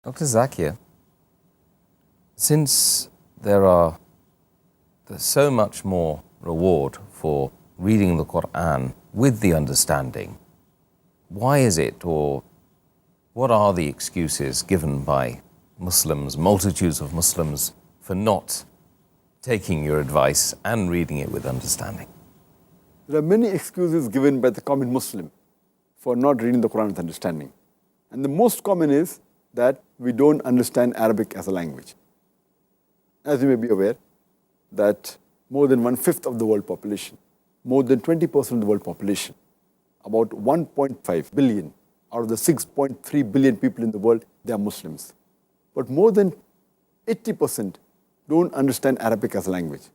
Dr. Zakir, since there's so much more reward for reading the Quran with the understanding, why is it, or what are the excuses given by Muslims, multitudes of Muslims, for not taking your advice and reading it with understanding? There are many excuses given by the common Muslim for not reading the Quran with understanding. And the most common is that we don't understand Arabic as a language. As you may be aware, that more than 1/5 of the world population, more than 20% of the world population, about 1.5 billion out of the 6.3 billion people in the world, they are Muslims. But more than 80% don't understand Arabic as a language.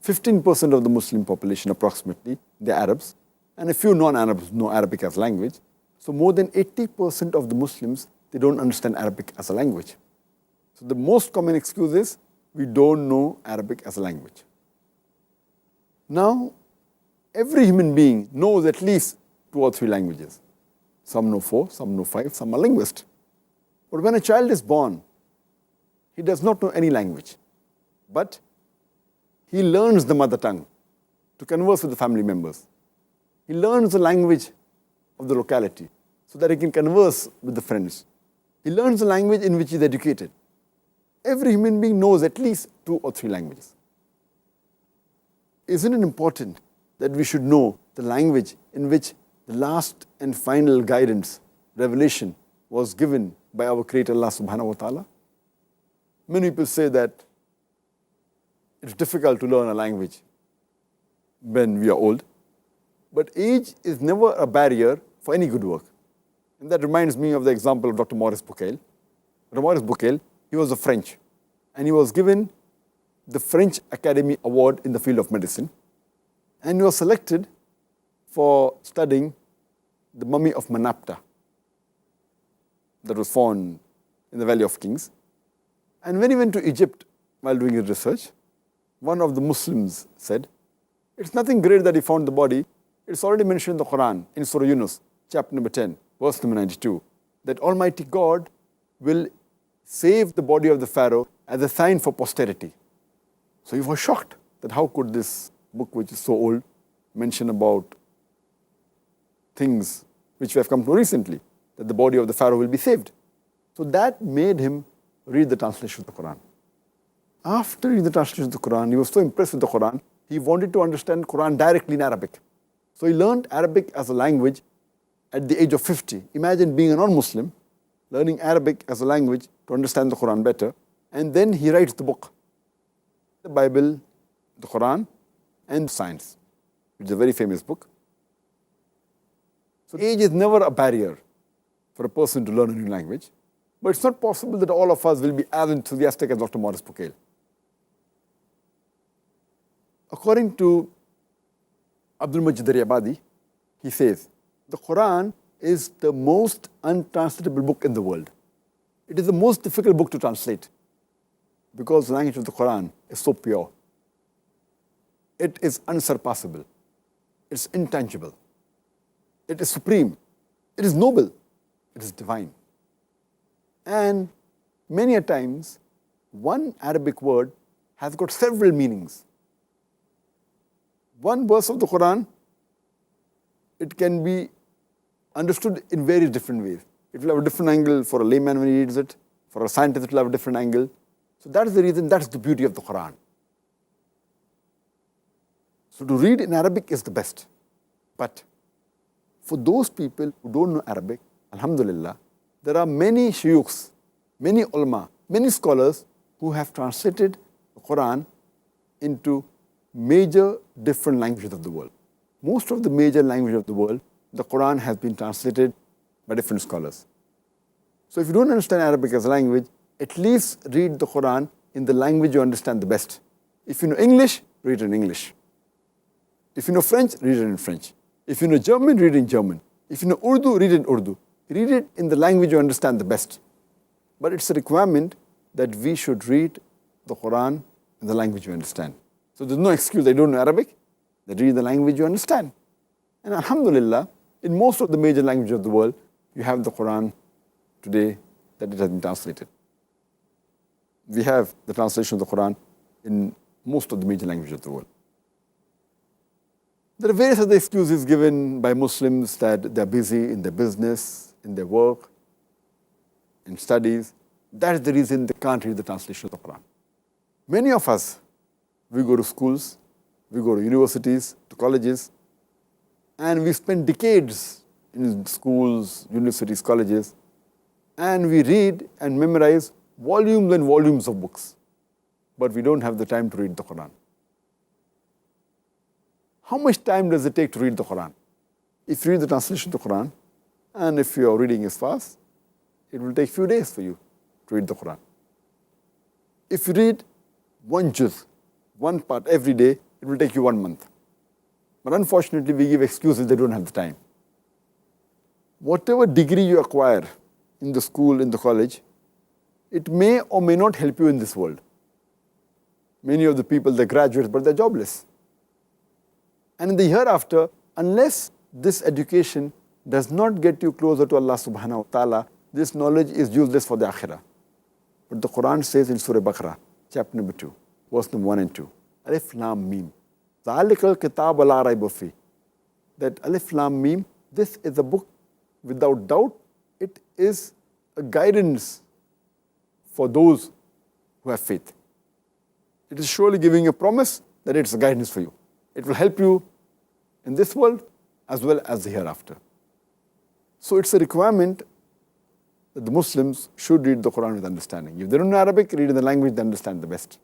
15% of the Muslim population approximately, they're Arabs, and a few non-Arabs know Arabic as a language. So more than 80% of the Muslims, they don't understand Arabic as a language. So the most common excuse is, we don't know Arabic as a language. Now, every human being knows at least 2 or 3 languages. Some know 4, some know 5, some are linguists. But when a child is born, he does not know any language. But he learns the mother tongue to converse with the family members. He learns the language of the locality so that he can converse with the friends. He learns the language in which he is educated. Every human being knows at least 2 or 3 languages. Isn't it important that we should know the language in which the last and final guidance, revelation, was given by our Creator Allah subhanahu wa ta'ala? Many people say that it's difficult to learn a language when we are old. But age is never a barrier for any good work. And that reminds me of the example of Dr. Maurice Bucaille. Dr. Maurice Bucaille, he was a French, and he was given the French Academy Award in the field of medicine. And he was selected for studying the mummy of Manapta that was found in the Valley of Kings. And when he went to Egypt while doing his research, one of the Muslims said, it's nothing great that he found the body. It's already mentioned in the Quran, in Surah Yunus, chapter number 10, verse number 92, that Almighty God will save the body of the Pharaoh as a sign for posterity. So he was shocked that how could this book, which is so old, mention about things which we have come to know recently, that the body of the Pharaoh will be saved. So that made him read the translation of the Quran. After reading the translation of the Quran, he was so impressed with the Quran, he wanted to understand Quran directly in Arabic. So he learned Arabic as a language at the age of 50. Imagine being a non-Muslim, learning Arabic as a language to understand the Quran better, and then he writes the book, the Bible, the Quran, and science, which is a very famous book. So age is never a barrier for a person to learn a new language, but it's not possible that all of us will be as enthusiastic as Dr. Maurice Bucaille. According to Abdul Majid Abadi, he says, the Quran is the most untranslatable book in the world. It is the most difficult book to translate because the language of the Quran is so pure. It is unsurpassable. It's intangible. It is supreme. It is noble. It is divine. And many a times, one Arabic word has got several meanings. One verse of the Quran, it can be understood in various different ways. It will have a different angle for a layman when he reads it. For a scientist, it will have a different angle. So that is the reason, that's the beauty of the Quran. So to read in Arabic is the best. But for those people who don't know Arabic, alhamdulillah, there are many shuyukhs, many ulama, many scholars who have translated the Quran into major different languages of the world. Most of the major languages of the world, the Quran has been translated by different scholars. So if you don't understand Arabic as a language, at least read the Quran in the language you understand the best. If you know English, read it in English. If you know French, read it in French. If you know German, read it in German. If you know Urdu, read it in Urdu. Read it in the language you understand the best. But it's a requirement that we should read the Quran in the language you understand. So there's no excuse, I don't know Arabic, they read the language you understand. And alhamdulillah, in most of the major languages of the world, you have the Quran today that it has been translated. We have the translation of the Quran in most of the major languages of the world. There are various other excuses given by Muslims that they're busy in their business, in their work, in studies. That is the reason they can't read the translation of the Quran. Many of us, we go to schools, we go to universities, to colleges, and we spend decades in schools, universities, colleges, and we read and memorize volumes and volumes of books, but we don't have the time to read the Quran. How much time does it take to read the Quran? If you read the translation of the Quran, and if your reading is fast, it will take a few days for you to read the Quran. If you read one juz, one part every day, it will take you 1 month. But unfortunately, we give excuses they don't have the time. Whatever degree you acquire in the school, in the college, it may or may not help you in this world. Many of the people, they're graduates, but they're jobless. And in the hereafter, unless this education does not get you closer to Allah subhanahu wa ta'ala, this knowledge is useless for the akhirah. But the Quran says in Surah Baqarah, chapter number 2, verse number 1 and 2, Alif Lam Mim, Zalikal Kitab la rayba fi. That Alif Lam Mim, this is a book without doubt. It is a guidance for those who have faith. It is surely giving a promise that it's a guidance for you. It will help you in this world as well as the hereafter. So it's a requirement that the Muslims should read the Quran with understanding. If they don't know Arabic, read in the language they understand the best.